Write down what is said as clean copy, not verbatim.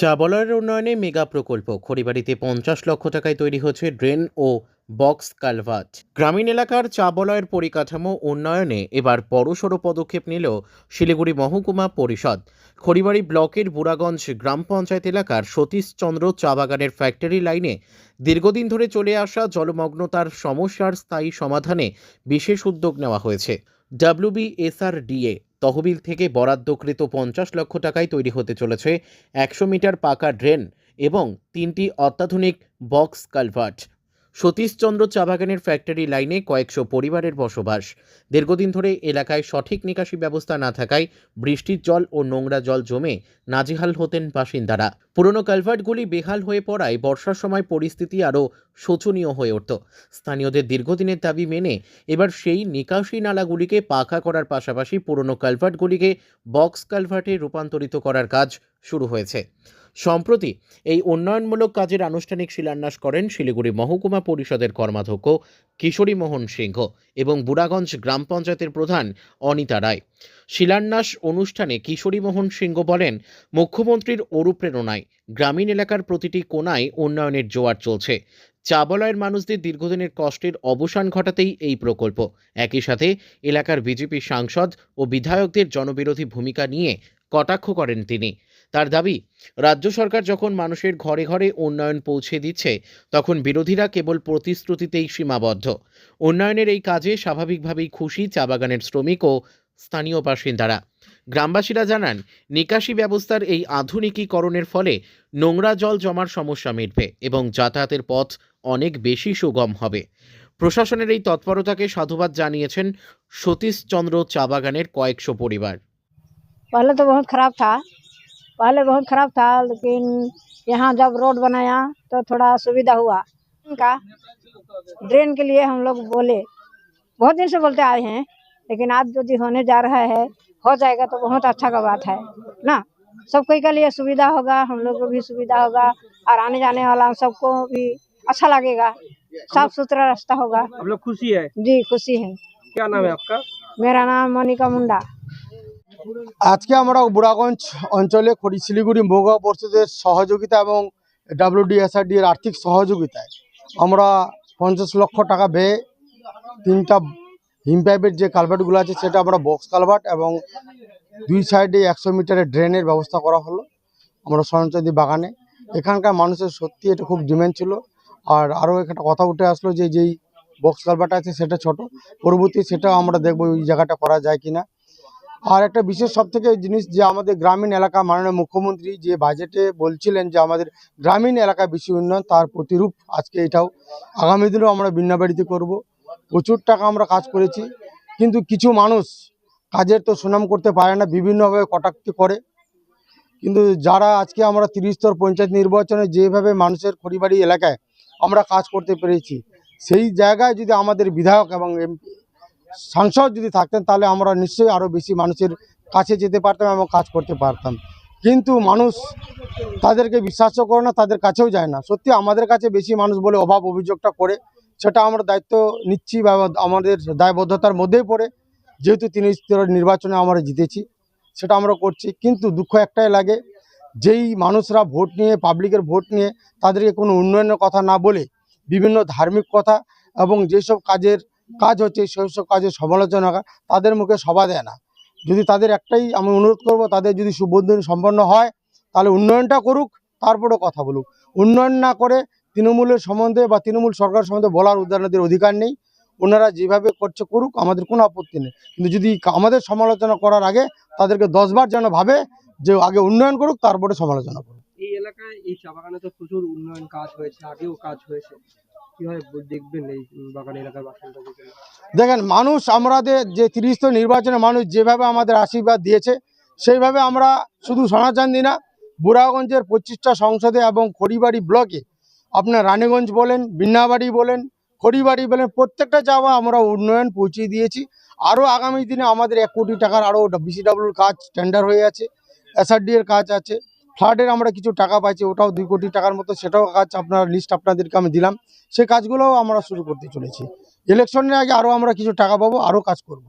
চাবলার উন্নয়নে মেগা প্রকল্প খড়িবাড়িতে 50 লক্ষ টাকায় তৈরি হচ্ছে ড্রেন ও বক্স কালভার্ট। গ্রামীণ এলাকার চাবলয়ের পরিকাঠামো উন্নয়নে এবার বড়সড় পদক্ষেপ নিল শিলিগুড়ি মহকুমা পরিষদ। খড়িবাড়ি ব্লকের বুড়াগঞ্জ গ্রাম পঞ্চায়েত এলাকার সতীশচন্দ্র চা বাগানের ফ্যাক্টরি লাইনে দীর্ঘদিন ধরে চলে আসা জলমগ্নতার সমস্যার স্থায়ী সমাধানে বিশেষ উদ্যোগ নেওয়া হয়েছে। WBSRDA তহবিল থেকে বরাদ্দকৃত 50 লক্ষ টাকায় তৈরি হতে চলেছে 100 মিটার পাকা ড্রেন এবং 3টি অত্যাধুনিক বক্স কালভার্ট। সতীশচন্দ্র চা বাগানের ফ্যাক্টরি লাইনে কয়েকশো পরিবারের বসবাস। দীর্ঘদিন ধরে এলাকায় সঠিক নিকাশি ব্যবস্থা না থাকায় বৃষ্টির জল ও নোংরা জল জমে নাজেহাল হতেন বাসিন্দারা। পুরনো কালভার্টগুলি বেহাল হয়ে পড়ায় বর্ষার সময় পরিস্থিতি আরও শোচনীয় হয়ে উঠত। স্থানীয়দের দীর্ঘদিনের দাবি মেনে এবার সেই নিকাশি নালাগুলিকে পাকা করার পাশাপাশি পুরনো কালভার্টগুলিকে বক্স কালভার্টে রূপান্তরিত করার কাজ শুরু হয়েছে। সম্প্রতি এই উন্নয়নমূলক কাজের আনুষ্ঠানিক শিলান্যাস করেন শিলিগুড়ি মহকুমা পরিষদের কর্মাধ্যক্ষ কিশোরী মোহন সিংহ এবং বুড়াগঞ্জ গ্রাম পঞ্চায়েতের প্রধান অনিতা রায়। শিলান্যাস অনুষ্ঠানে কিশোরী মোহন সিংহ বলেন, মুখ্যমন্ত্রীর অনুপ্রেরণায় গ্রামীণ এলাকার প্রতিটি কোণায় উন্নয়নের জোয়ার চলছে। চাবলয়ের মানুষদের দীর্ঘদিনের কষ্টের অবসান ঘটাতেই এই প্রকল্প। একই সাথে এলাকার বিজেপি সাংসদ ও বিধায়কদের জনবিরোধী ভূমিকা নিয়ে কটাক্ষ করেন তিনি। তার দাবি, রাজ্য সরকার যখন মানুষের ঘরে ঘরে উন্নয়ন পৌঁছে দিচ্ছে তখন বিরোধীরা কেবল প্রতিশ্রুতিতেই সীমাবদ্ধ। উন্নয়নের এই কাজে স্বাভাবিকভাবেই খুশি চা বাগানের শ্রমিক ও স্থানীয় বাসিন্দারা। গ্রামবাসীরা জানান, নিকাশি ব্যবস্থার এই আধুনিকীকরণের ফলে নোংরা জল জমার সমস্যা মিটবে এবং যাতায়াতের পথ অনেক বেশি সুগম হবে। প্রশাসনের এই তৎপরতাকে সাধুবাদ জানিয়েছেন সতীশচন্দ্র চা বাগানের কয়েকশো পরিবার। पहले तो बहुत खराब था, लेकिन यहाँ जब रोड बनाया तो थोड़ा सुविधा हुआ। का ड्रेन के लिए हम लोग बोले, बहुत दिन से बोलते आए हैं, लेकिन आज यदि होने जा रहा है, हो जाएगा तो बहुत अच्छा का बात है ना। सब कोई के लिए सुविधा होगा, हम लोग को भी सुविधा होगा और आने जाने वाला सबको भी अच्छा लगेगा। साफ सुथरा रास्ता होगा। आप लोग खुशी है? जी खुशी है। क्या नाम है आपका? मेरा नाम मोनिका मुंडा। আজকে আমরা বুড়াগঞ্জ অঞ্চলে শিলিগুড়ি মহকুমা পরিষদের সহযোগিতা এবং WDSRD এর আর্থিক সহযোগিতায় আমরা 50 লক্ষ টাকা ব্যয়ে 3টা হিমপাইপের যে কালভার্টগুলো আছে সেটা আমরা বক্স কালভার্ট এবং 2 সাইডে 100 মিটারের ড্রেনের ব্যবস্থা করা হলো আমরা সরঞ্চন্দি বাগানে। এখানকার মানুষের সত্যি এটা খুব ডিমান্ড ছিল। আর আরও একটা কথা উঠে আসলো যে যেই বক্স কালভার্ট আছে সেটা ছোট, পরবর্তী সেটাও আমরা দেখবো ওই জায়গাটা করা যায় কিনা। আর একটা বিশেষ সবথেকে জিনিস যে আমাদের গ্রামীণ এলাকা মাননীয় মুখ্যমন্ত্রী যে বাজেটে বলছিলেন যে আমাদের গ্রামীণ এলাকা বেশি উন্নয়ন, তার প্রতিরূপ আজকে এটাও। আগামী দিনেও আমরা বিন্যাবাড়িতে করব। প্রচুর টাকা আমরা কাজ করেছি, কিন্তু কিছু মানুষ কাজের তো সুনাম করতে পারে না, বিভিন্নভাবে কটাক্ষ করে। কিন্তু যারা আজকে আমরা 30স্তর পঞ্চায়েত নির্বাচনে যেভাবে মানুষের খড়িবাড়ি এলাকায় আমরা কাজ করতে পেরেছি, সেই জায়গায় যদি আমাদের বিধায়ক এবং সাংসদ যদি থাকতেন তাহলে আমরা নিশ্চয়ই আরও বেশি মানুষের কাছে যেতে পারতাম এবং কাজ করতে পারতাম। কিন্তু মানুষ তাদেরকে বিশ্বাসও করে না, তাদের কাছেও যায় না। সত্যি আমাদের কাছে বেশি মানুষ বলে অভাব অভিযোগটা করে, সেটা আমরা দায়িত্ব নিচ্ছি বা আমাদের দায়বদ্ধতার মধ্যেই পড়ে, যেহেতু 3 নির্বাচনে আমরা জিতেছি সেটা আমরা করছি। কিন্তু দুঃখ একটাই লাগে, যেই মানুষরা ভোট নিয়ে পাবলিকের ভোট নিয়ে তাদেরকে কোনো উন্নয়নের কথা না বলে বিভিন্ন ধার্মিক কথা এবং যেসব কাজ হচ্ছে সেই সব কাজের সমালোচনা তাদের মুখে শোভা দেয় না। যদি তাদের একটাই আমি অনুরোধ করব, তাদের যদি সুবোধনী সম্পন্ন হয় তাহলে উন্নয়নটা করুক, তারপরেও কথা বলুক। উন্নয়ন না করে তৃণমূলের সম্বন্ধে বা তৃণমূল সরকার সম্বন্ধে বলার উদাহরণের অধিকার নেই। ওনারা যেভাবে করছে করুক, আমাদের কোনো আপত্তি নেই। কিন্তু যদি আমাদের সমালোচনা করার আগে তাদেরকে 10 বার যেন ভাবে যে আগে উন্নয়ন করুক তারপরে সমালোচনা করুক। এই এলাকায় এই চা বাগানে তো প্রচুর উন্নয়ন কাজ হয়েছে, আগেও কাজ হয়েছে, কিভাবে দেখবেন এই বাগান এলাকার বাসিন্দাদের? দেখেন, মানুষ আমাদের যে 30 নির্বাচনে মানুষ যেভাবে আমাদের আশীর্বাদ দিয়েছে সেইভাবে আমরা শুধু সোনাচান্দি না, বুড়াগঞ্জের 25টা সংসদে এবং খড়িবাড়ি ব্লকে আপনার রানীগঞ্জ বলেন, বিন্নাবাড়ি বলেন, খড়িবাড়ি বলেন, প্রত্যেকটা জায়গা আমরা উন্নয়ন পৌঁছে দিয়েছি। আরও আগামী দিনে আমাদের 1 কোটি টাকার আরও BCWর কাজ টেন্ডার হয়ে আছে, SRD এর কাজ আছে, ফ্লাডের আমরা কিছু টাকা পাইছি, ওটাও 2 কোটি টাকার মতো, সেটাও কাজ আপনার লিস্ট আপনাদেরকে আমি দিলাম। সেই কাজগুলোও আমরা শুরু করতে চলেছি। ইলেকশনের আগে আরও আমরা কিছু টাকা পাবো, আরও কাজ করব।